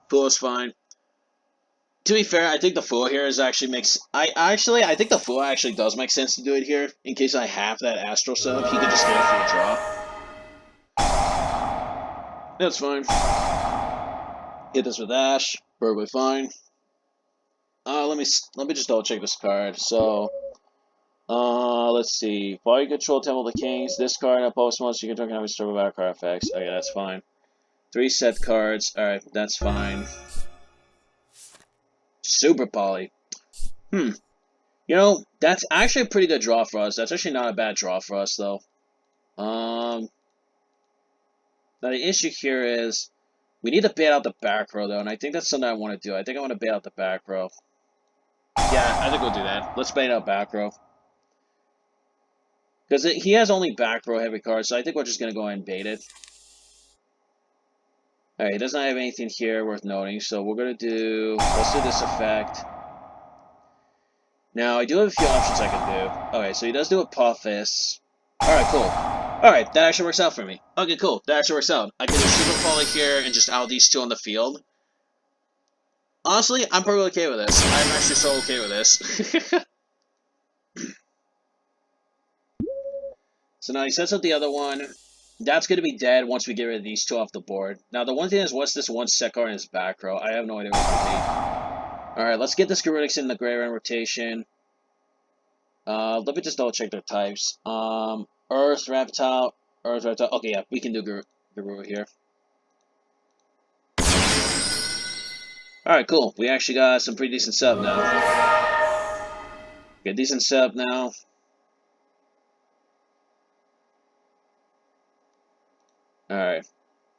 Fool is fine. To be fair, I think the Fool here is actually makes... I think the Fool actually does make sense to do it here. In case I have that Astral Sub, he can just get it for a draw. That's fine. Hit this with Ash. Perfectly fine. Let me just double check this card. So, let's see. While you control Temple of the Kings, this card and post monster, you can have a struggle battle card effects. Okay, that's fine. 3 set cards. Alright, that's fine. Super Poly. You know, that's actually a pretty good draw for us. That's actually not a bad draw for us, though. Now the issue here is we need to bait out the back row, though, and I think that's something I want to do. I think I want to bait out the back row. Yeah, I think we'll do that. Let's bait out back row. Because he has only back row heavy cards, so I think we're just going to go ahead and bait it. Alright, he doesn't have anything here worth noting, so we're going to do... Let's do this effect. Now, I do have a few options I can do. Okay, so he does do a Puffus. Alright, cool. Alright, that actually works out for me. Okay, cool. That actually works out. I can do Super Poly here and just out these 2 on the field. Honestly, I'm probably okay with this. I'm actually so okay with this. So now he sets up the other one. That's going to be dead once we get rid of these 2 off the board. Now, the one thing is, what's this one set card in his back row? I have no idea what it could be. Alright, let's get this Garunix in the Gray Ren rotation. Let me just double check their types. Earth, Reptile. Okay, yeah, we can do Guru here. Alright, cool. We actually got some pretty decent setup now. Get decent setup now. Alright.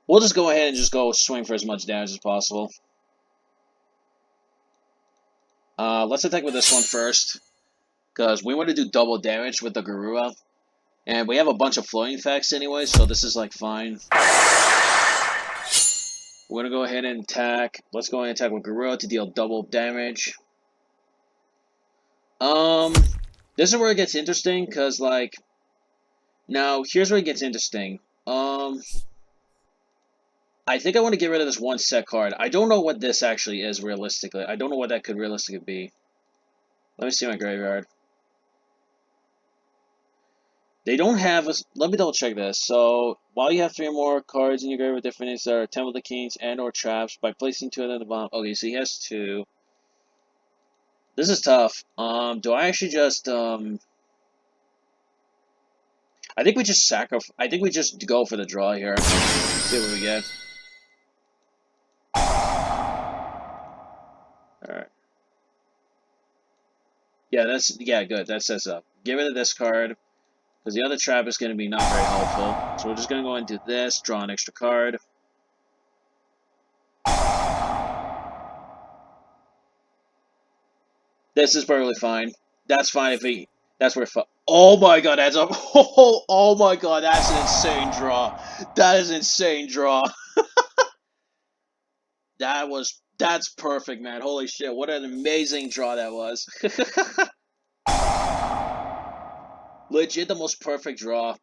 We'll just go ahead and just go swing for as much damage as possible. Let's attack with this one first. Because we want to do double damage with the Garura. And we have a bunch of floating effects anyway, so this is like fine. We're gonna go ahead and attack. Let's go ahead and attack with Garura to deal double damage. This is where it gets interesting, cause like, now here's where it gets interesting. I think I want to get rid of this one set card. I don't know what this actually is realistically. I don't know what that could realistically be. Let me see my graveyard. They don't have a... Let me double check this. So, while you have 3 or more cards in your graveyard with different names that are Temple of the Kings and or traps, by placing 2 of them at the bottom... Okay, so he has 2. This is tough. Do I actually just, I think we just sacrifice... I think we just go for the draw here. See what we get. Alright. Yeah, that's... Yeah, good. That sets up. Get rid of this card. Because the other trap is going to be not very helpful. So we're just going to go and do this, draw an extra card. This is perfectly fine. That's fine if he... That's where... Oh my god, that's a... Oh my god, that's an insane draw. That is an insane draw. That's perfect, man. Holy shit, what an amazing draw that was. Legit the most perfect draw.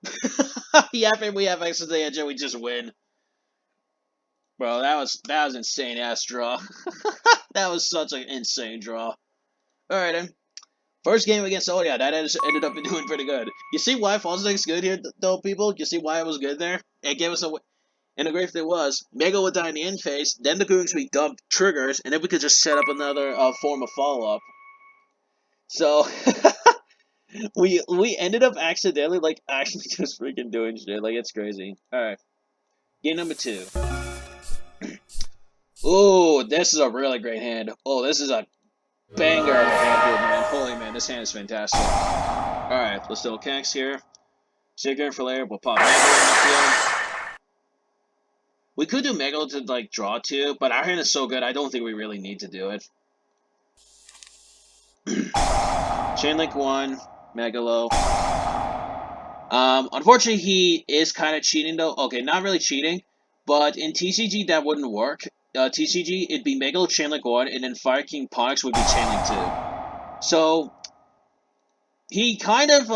Yeah, if we have access to the edge and we just win. Bro, that was insane ass draw. That was such an insane draw. Alright then. First game against that ended up doing pretty good. You see why Falsen's good here though, people? You see why it was good there? It gave us a and the great thing was, Mega would die in the end phase, then the Goons would dump triggers, and then we could just set up another form of follow-up. So we ended up accidentally actually just freaking doing shit. Like, it's crazy. Alright. Game number 2. Ooh, this is a really great hand. Oh, this is a banger of a hand here, man. Holy man, this hand is fantastic. Alright, let's do a Cax here. Sigurd for layer, we'll pop Mega in the field. We could do Mega to like draw 2, but our hand is so good I don't think we really need to do it. Chainlink 1, Megalo. Unfortunately he is kind of cheating though. Okay, not really cheating, but in TCG that wouldn't work. TCG, it'd be Megalo Chainlink 1, and then Fire King Ponix would be Chainlink 2. So, he kind of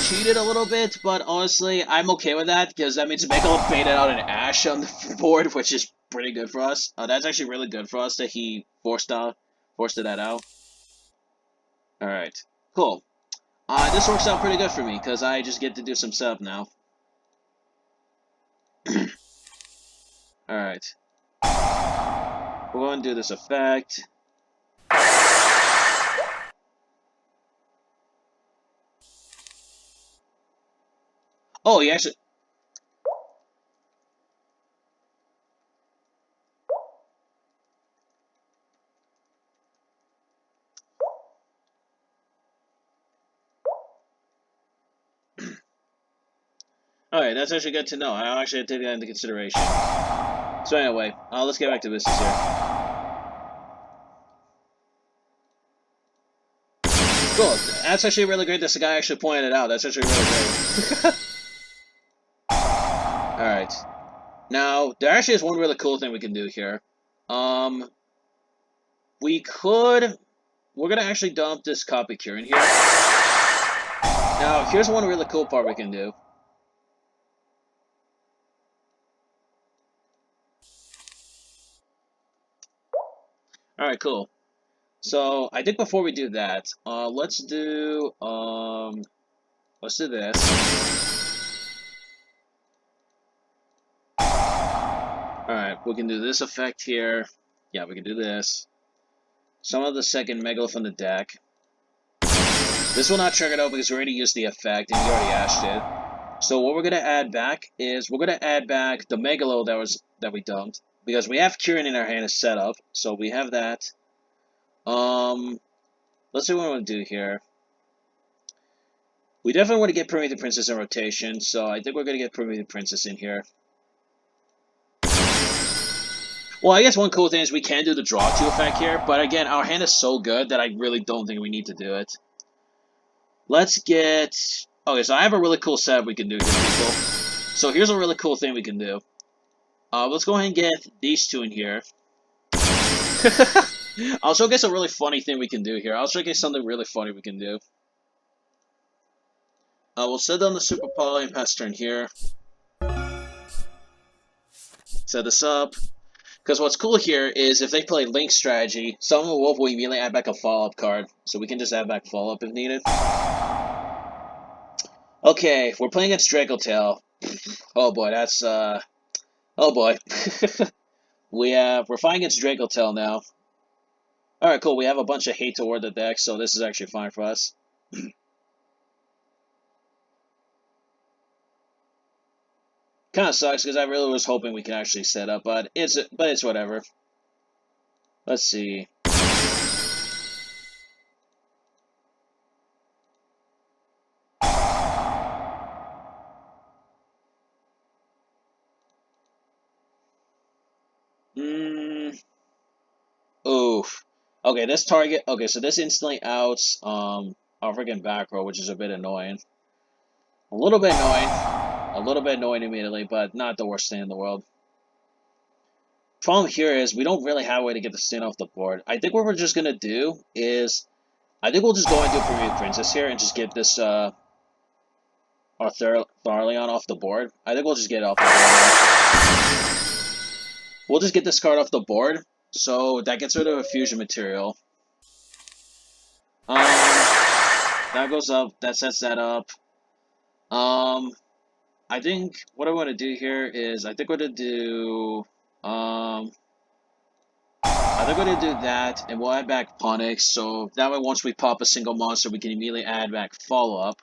cheated a little bit, but honestly, I'm okay with that, because that means Megalo baited out an Ash on the board, which is pretty good for us. That's actually really good for us that he forced that out. Alright, cool. This works out pretty good for me, because I just get to do some setup now. Alright. We're going to do this effect. Oh, he actually... Alright, that's actually good to know. I actually take that into consideration. So anyway, let's get back to business here. Cool. That's actually really great that the guy actually pointed it out. That's actually really great. Alright. Now, there actually is one really cool thing we can do here. We're gonna actually dump this copy cure in here. Now, here's one really cool part we can do. Alright, cool. So, I think before we do that, let's do this. Alright, we can do this effect here. Yeah, we can do this. Summon the second Megalo from the deck. This will not trigger though because we already used the effect and we already ashed it. So what we're gonna add back is we're gonna add back the Megalo that we dumped. because we have Kieran in our hand as setup, so we have that. Let's see what we want to do here. We definitely want to get Promethean Princess in rotation, so I think we're going to get Promethean Princess in here. Well, I guess one cool thing is we can do the draw 2 effect here, but again, our hand is so good that I really don't think we need to do it. Let's get... Okay, so I have a really cool setup we can do here, people. So here's a really cool thing we can do. Let's go ahead and get these two in here. I'll showcase a really funny thing we can do here. I'll showcase something really funny we can do. We'll set down the Super Poly and pass turn here. Set this up. Because what's cool here is if they play Link strategy, Summon the Wolf will immediately add back a follow-up card. So we can just add back follow-up if needed. Okay, we're playing against Dracotail. Oh boy, that's oh boy. We're fighting against Dracotail now. Alright, cool, we have a bunch of hate toward the deck, so this is actually fine for us. Kinda sucks because I really was hoping we could actually set up, but it's whatever. Let's see. Oof. Okay, this target. Okay, so this instantly outs our freaking back row, which is a bit annoying. A little bit annoying. A little bit annoying immediately, but not the worst thing in the world. Problem here is we don't really have a way to get the stand off the board. I think what we're just gonna do is I think we'll just go and do Premier Princess here and just get this our Tharleon off the board. I think we'll just get it off the board. We'll just get this card off the board, so that gets rid of a fusion material. That goes up. That sets that up. I think what I want to do here is I think we're gonna do I think we're gonna do that, and we'll add back Ponix. So that way, once we pop a single monster, we can immediately add back follow up.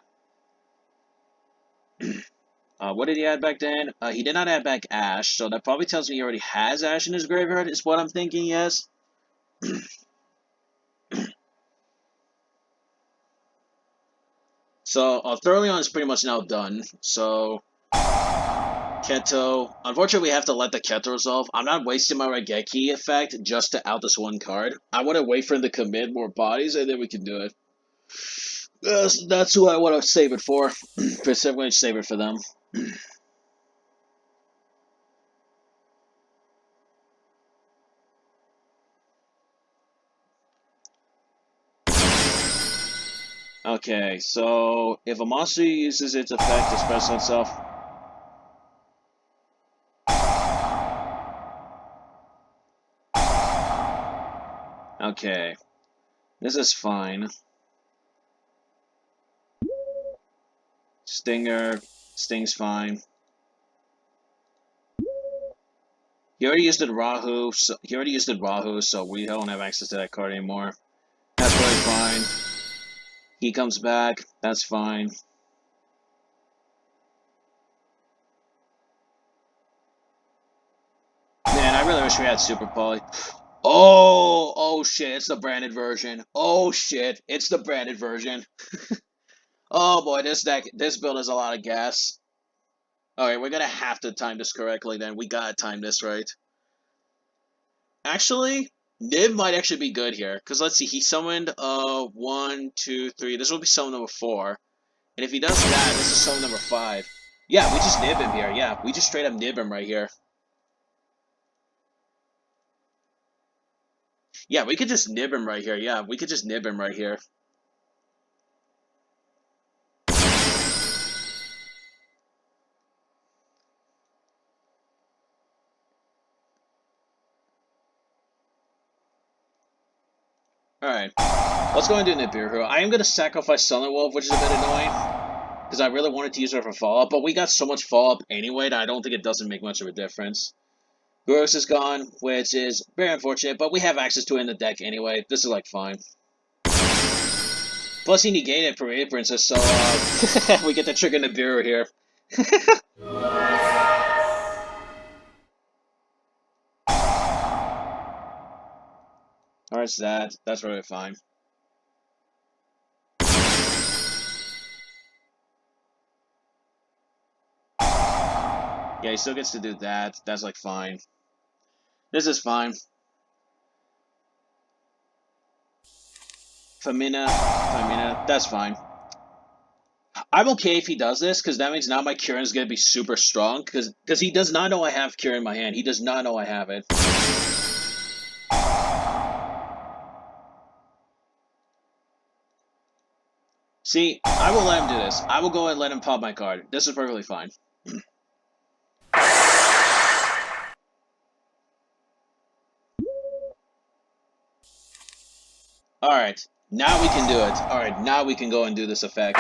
What did he add back then? He did not add back Ash, so that probably tells me he already has Ash in his graveyard, is what I'm thinking, yes. So, Tharleon is pretty much now done, so... Keto. Unfortunately, we have to let the Keto resolve. I'm not wasting my Raigeki effect just to out this one card. I want to wait for him to commit more bodies, and then we can do it. That's who I want to save it for. Specifically, save it for them. Okay, so if a monster uses its effect to express itself... Okay, this is fine. Stinger, Sting's fine. He already used it Rahu, so we don't have access to that card anymore. That's really fine. He comes back, that's fine. Man, I really wish we had Super Poly. Oh shit, it's the branded version. Oh shit, it's the branded version. Oh boy, this build is a lot of gas. Alright, we're gonna have to time this correctly then. We gotta time this right. Actually, Nib might actually be good here. Because let's see, he summoned 1, 2, 3. This will be summon number 4. And if he does that, this is summon number 5. Yeah, we just nib him here. Yeah, we just straight up nib him right here. Yeah, we could just nib him right here. Yeah, we could just nib him right here. Alright, let's go and do Nibiru. I am going to sacrifice Sunlight Wolf, which is a bit annoying, because I really wanted to use her for follow-up, but we got so much follow-up anyway that I don't think it doesn't make much of a difference. Gross is gone, which is very unfortunate, but we have access to it in the deck anyway. This is, like, fine. Plus, he negated Parade Princess, so, we get to trigger Nibiru here. Discards that. That's really fine. Yeah, he still gets to do that. That's like fine. This is fine. Famina, that's fine. I'm okay if he does this, because that means now my Kieran is going to be super strong, because he does not know I have Kieran in my hand. He does not know I have it. See, I will let him do this. I will go and let him pop my card. This is perfectly fine. Alright, now we can do it. Alright, now we can go and do this effect.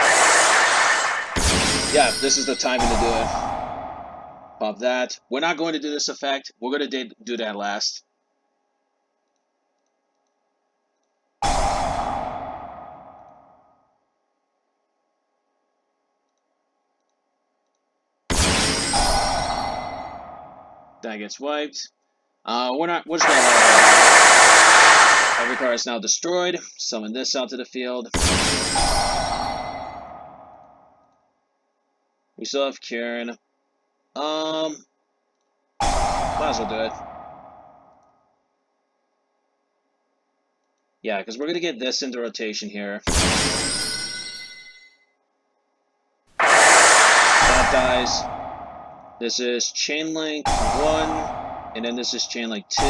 Yeah, this is the timing to do it. Pop that. We're not going to do this effect. We're going to do that last. That gets wiped. We're just gonna let it. Every card is now destroyed. Summon this out to the field. We still have Kieran. Might as well do it. Yeah, because we're gonna get this into rotation here. That dies. This is Chain Link 1, and then this is Chain Link 2.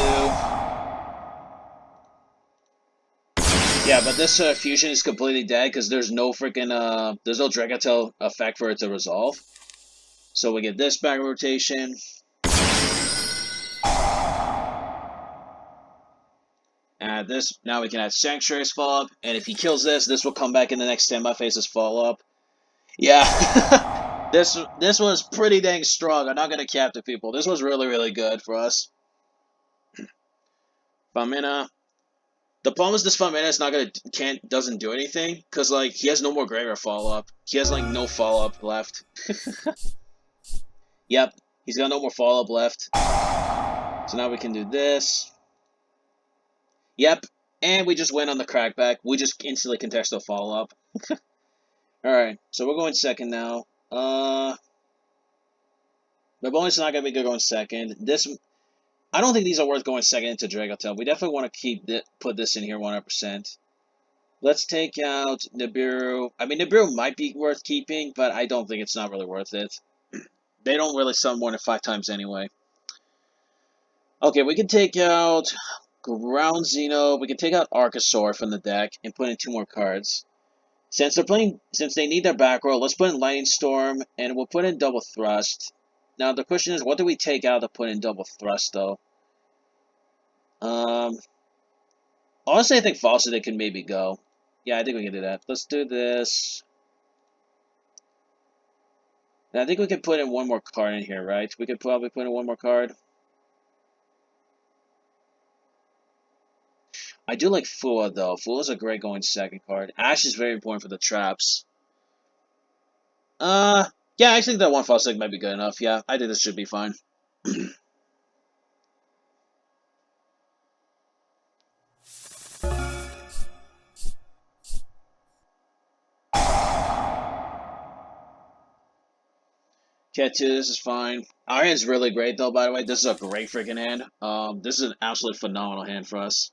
Yeah, but this fusion is completely dead because there's no freaking there's no Dragatel effect for it to resolve. So we get this back in rotation. Add this. Now we can add Sanctuary's follow-up, and if he kills this, this will come back in the next standby phase as follow-up. Yeah, this was pretty dang strong. I'm not gonna cap to people. This was really good for us. Famina. The problem is this Famina is not gonna doesn't do anything because like he has no more graveyard follow-up. He has like no follow-up left. Yep, he's got no more follow-up left. So now we can do this. Yep, and we just went on the crackback. We just instantly contest the follow-up. Alright, so we're going second now. The bonus is not going to be good going second. I don't think these are worth going second into Dragatel. We definitely want to put this in here 100%. Let's take out Nibiru. I mean, Nibiru might be worth keeping, but I don't think it's not really worth it. They don't really summon more than 5 times anyway. Okay, we can take out Ground Xeno. We can take out Archosaur from the deck and put in 2 more cards. Since they need their back row, let's put in Lightning Storm, and we'll put in Double Thrust. Now the question is, what do we take out to put in Double Thrust, though? Honestly, I think Falsity can maybe go. Yeah, I think we can do that. Let's do this. And I think we can put in 1 more card in here, right? We could probably put in 1 more card. I do like Fua, though. Fua's a great going second card. Ash is very important for the traps. Yeah, I think that 1 Falsity might be good enough. Yeah, I think this should be fine. Cat 2, this is fine. Our hand's really great, though, by the way. This is a great freaking hand. This is an absolutely phenomenal hand for us.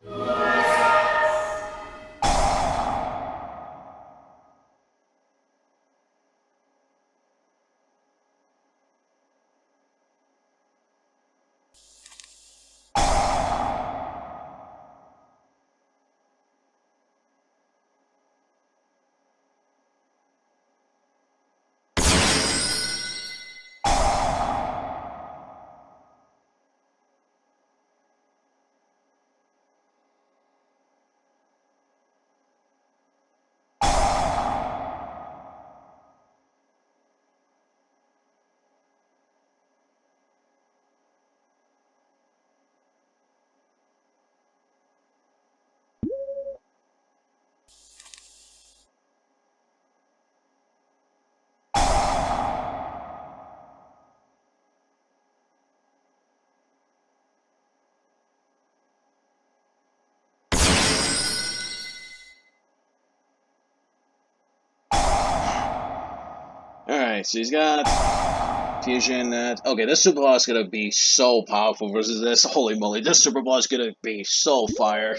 Alright, so he's got fusion. Okay, this super ball is gonna be so powerful versus this. Holy moly, this super ball is gonna be so fire.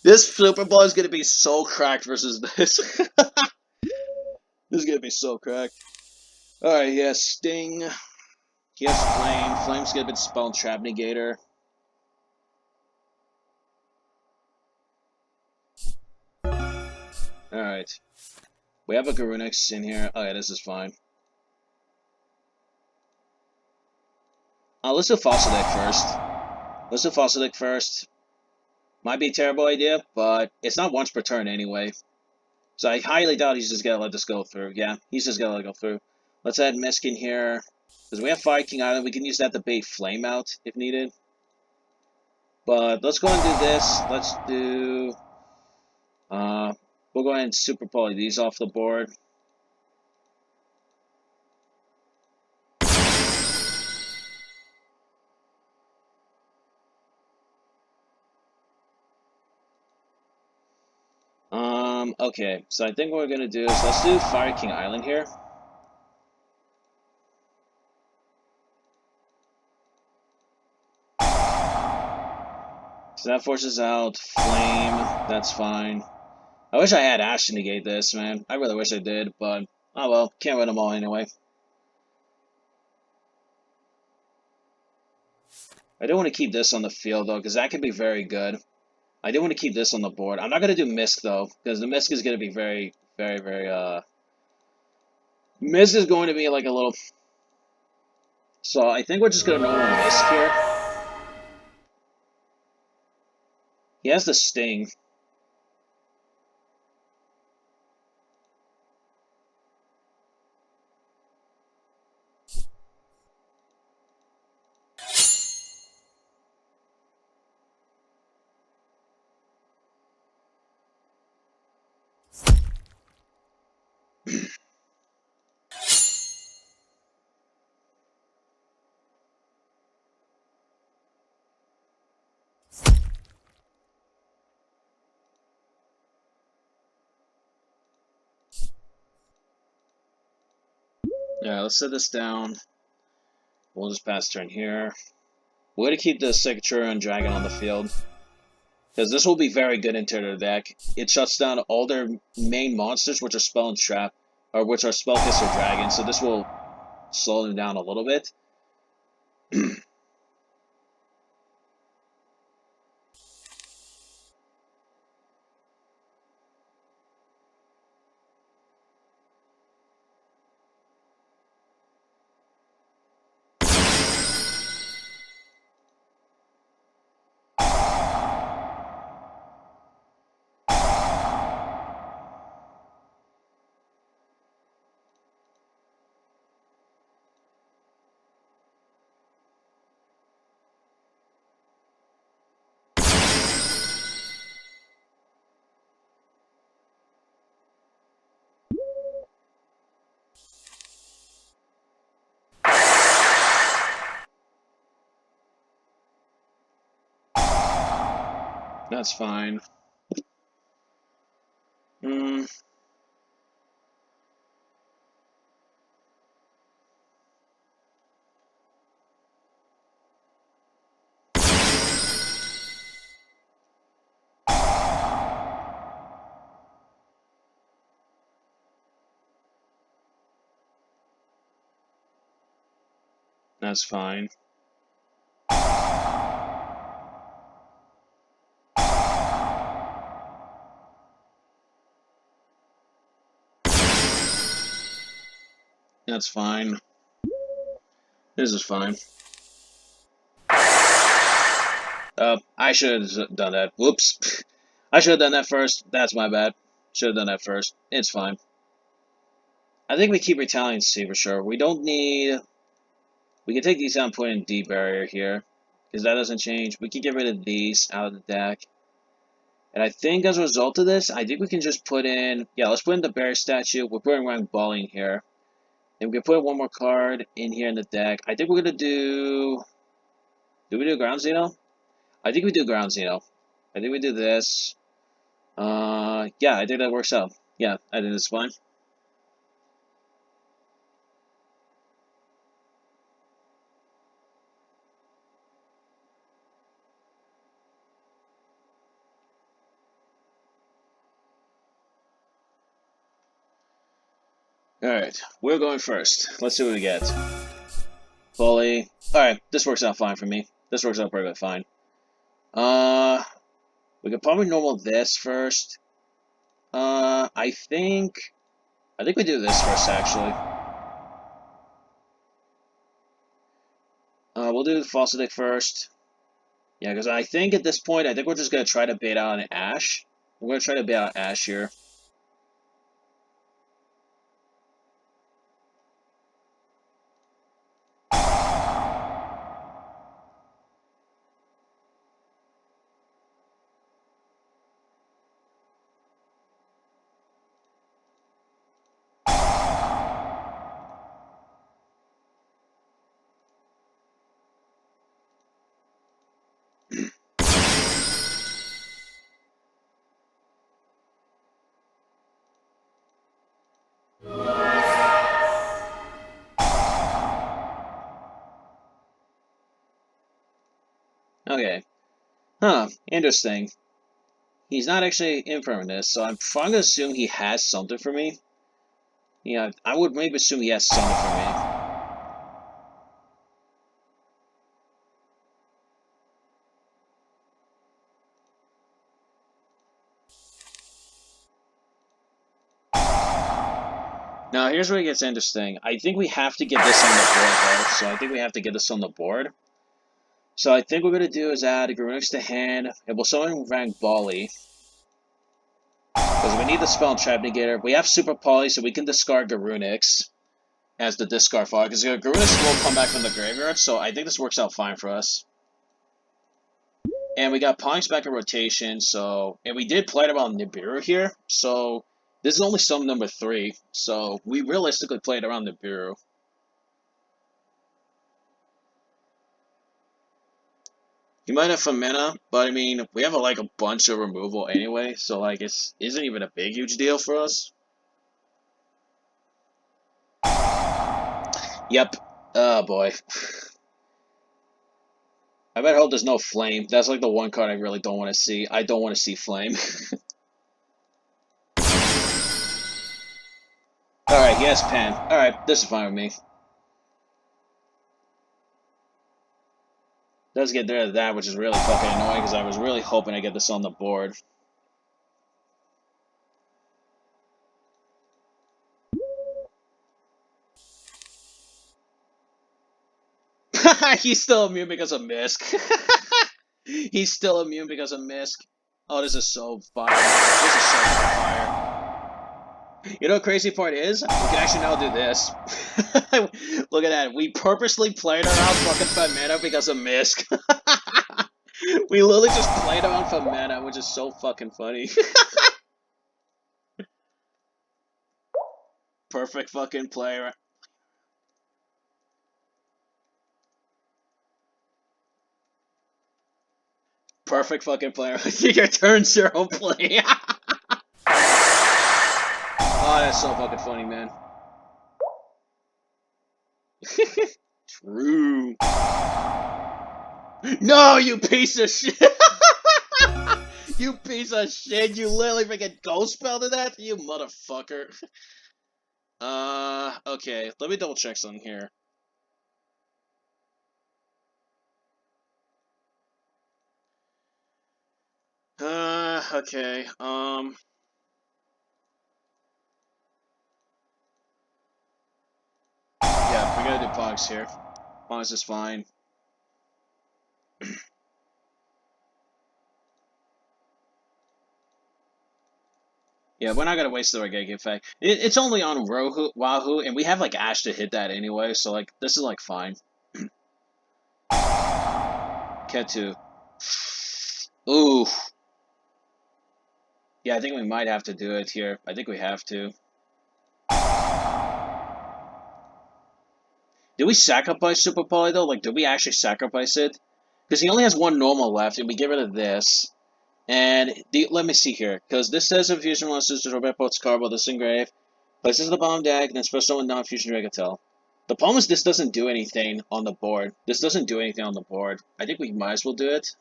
This super ball is gonna be so cracked versus this. This is gonna be so cracked. Alright, he has Sting. He has Flame. Flame's gonna be Spell and Trap Negator. Alright. We have a Garunix in here. Oh yeah, this is fine. Let's do Fossil Deck first. Let's do Fossil Deck first. Might be a terrible idea, but it's not once per turn anyway. So I highly doubt he's just gonna let this go through. Yeah, he's just gonna let it go through. Let's add Misk in here. Because we have Fire King Island, we can use that to bait Flame out if needed. But let's go and do this. Let's do... we'll go ahead and Super Poly these off the board. Okay, so I think what we're gonna do is let's do Fire King Island here. So that forces out Flame, that's fine. I wish I had Ash to negate this, man. I really wish I did, but oh well, can't win them all anyway. I do want to keep this on the field though, because that could be very good. I do want to keep this on the board. I'm not gonna do Misk though, because the Misk is gonna be very, Misk is going to be like a little. So I think we're just gonna normal Misk here. He has the Sting. Yeah, let's set this down. We'll just pass turn here. We're gonna keep the Secretarian Dragon on the field. Because this will be very good into their deck. It shuts down all their main monsters, which are Spell and Trap, or which are Spellcaster Dragons, so this will slow them down a little bit. That's fine. That's fine. That's fine. This is fine. I should have done that. Whoops. I should have done that first. That's my bad. Should have done that first. It's fine. I think we keep Retaliant C for sure. We don't need... We can take these out and put in D Barrier here. Because that doesn't change. We can get rid of these out of the deck. And I think as a result of this, I think we can just put in... Yeah, let's put in the Bear Statue. We're putting Rank Balling here. And we can put one more card in here in the deck. I think we're going to do... Do we do Ground Zeno? I think we do Ground Zeno. I think we do this. Yeah, I think that works out. Yeah, I think it's fine. Alright, we're going first. Let's see what we get. Bully. Alright, this works out fine for me. This works out perfectly fine. We could probably normal this first. I think we do this first, actually. We'll do the Falsidic first. Yeah, because I think at this point, I think we're just going to try to bait out an Ash. We're going to try to bait out Ash here. Okay. Huh, interesting. He's not actually impermanent, so I'm probably going to assume he has something for me. Yeah, I would maybe assume he has something for me. Now, here's where it gets interesting. I think we have to get this on the board, though. So I think we have to get this on the board. So I think what we're going to do is add Garunix to hand, and we'll summon rank Bali. Because we need the spell Trap Negator. We have Super Poly, so we can discard Garunix as the discard file. Because Garunix will come back from the graveyard, so I think this works out fine for us. And we got Ponix back in rotation, so... And we did play around Nibiru here, so... This is only sum number 3, so we realistically played around Nibiru. You might have some mana, but I mean, we have like a bunch of removal anyway, so like it isn't even a big huge deal for us. Yep. Oh boy. I better hope there's no flame. That's like the one card I really don't want to see. I don't want to see flame. Alright, he has pen. Alright, this is fine with me. Does get rid of that, which is really fucking annoying because I was really hoping to get this on the board. He's still immune because of Misk. He's still immune because of Misk. Oh, this is so fire. This is so fire. You know what the crazy part is? We can actually now do this. Look at that. We purposely played around fucking Femana because of Misk. We literally just played around Femana, which is so fucking funny. Perfect fucking player. Perfect fucking player. Your turn 0 play. Oh, that's so fucking funny, man. True. No, you piece of shit! You piece of shit! You literally freaking ghost spelled that? You motherfucker. Okay. Let me double check something here. Okay. Yeah, we're gonna do Pogs here. Pogs is fine. Yeah, we're not gonna waste the Regeki effect. It's only on Wahoo, and we have like Ash to hit that anyway, so like this is like fine. Ketu. Ooh. Yeah, I think we might have to do it here. I think we have to. Did we sacrifice Super Poly though? Like, did we actually sacrifice it? Because he only has one normal left, and we get rid of this. And let me see here, because this says if fusion monsters to Robert Potts Carbo, this engrave, places the bottom deck, and then special with non-fusion Regatel. The problem is this doesn't do anything on the board. This doesn't do anything on the board. I think we might as well do it.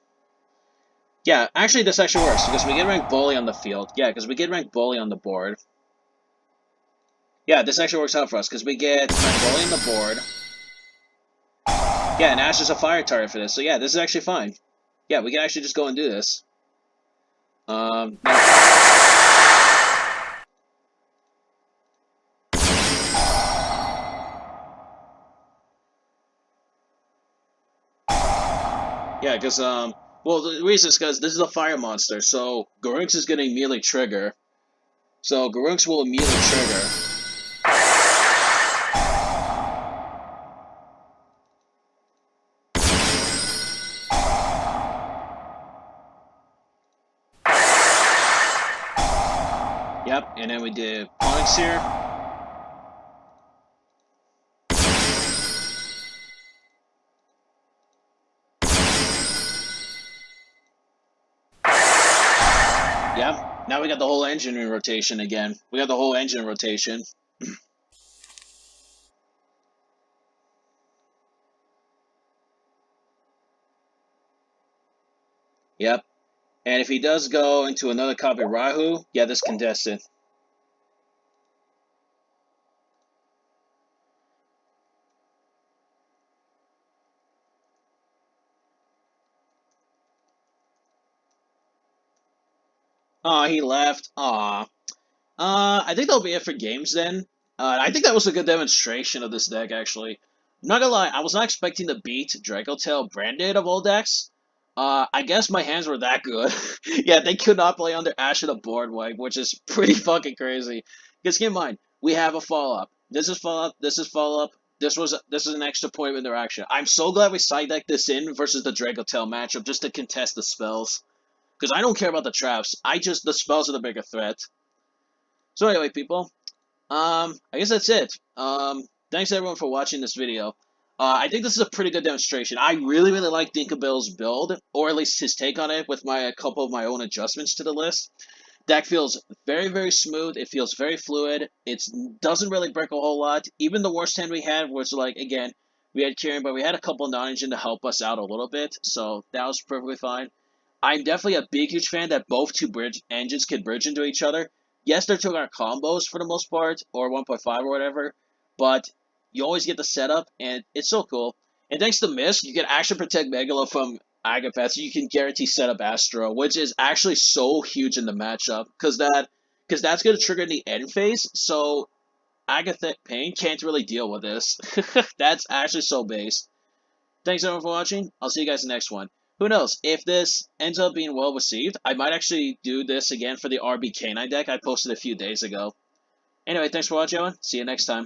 Yeah, actually this actually works, because we get rank Bully on the field. Yeah, because we get rank Bully on the board. Yeah, this actually works out for us, because we get rolling the board. Yeah, and Ash is a fire target for this, so yeah, this is actually fine. Yeah, we can actually just go and do this. Yeah, because, well, the reason is because this is a fire monster, so Garunks is going to immediately trigger. So Garunks will immediately trigger. Yep, and then we did Onyx here. Yep, now we got the whole engine in rotation again. We got the whole engine in rotation. Yep, and if he does go into another copy of Rahu, yeah, this contested. Aw, he left. Aw. I think that'll be it for games then. I think that was a good demonstration of this deck, actually. Not gonna lie, I was not expecting to beat Dracotail branded of all decks. I guess my hands were that good. Yeah, they could not play under Ash of the Board Wipe, which is pretty fucking crazy. Because keep in mind, we have a follow-up. This is follow-up, this is follow-up, this is an extra point of interaction. I'm so glad we side decked this in versus the Dracotail matchup just to contest the spells. Because I don't care about the traps, the spells are the bigger threat. So anyway, people, I guess that's it. Thanks everyone for watching this video. I think this is a pretty good demonstration. I really, really like Dinkabill's build, or at least his take on it, with a couple of my own adjustments to the list. Deck feels very, very smooth. It feels very fluid. It doesn't really break a whole lot. Even the worst hand we had was, like, again, we had Kieran, but we had a couple non-engine to help us out a little bit, so that was perfectly fine. I'm definitely a big, huge fan that both two engines can bridge into each other. Yes, they're two our combos for the most part, or 1.5 or whatever, but you always get the setup, and it's so cool. And thanks to Mist, you can actually protect Megalo from Agapath, so you can guarantee setup Astro, which is actually so huge in the matchup, because that's going to trigger the end phase, so Agatha Pain can't really deal with this. That's actually so base. Thanks everyone for watching. I'll see you guys in the next one. Who knows, if this ends up being well received, I might actually do this again for the RB Canine deck I posted a few days ago. Anyway, thanks for watching, everyone. See you next time.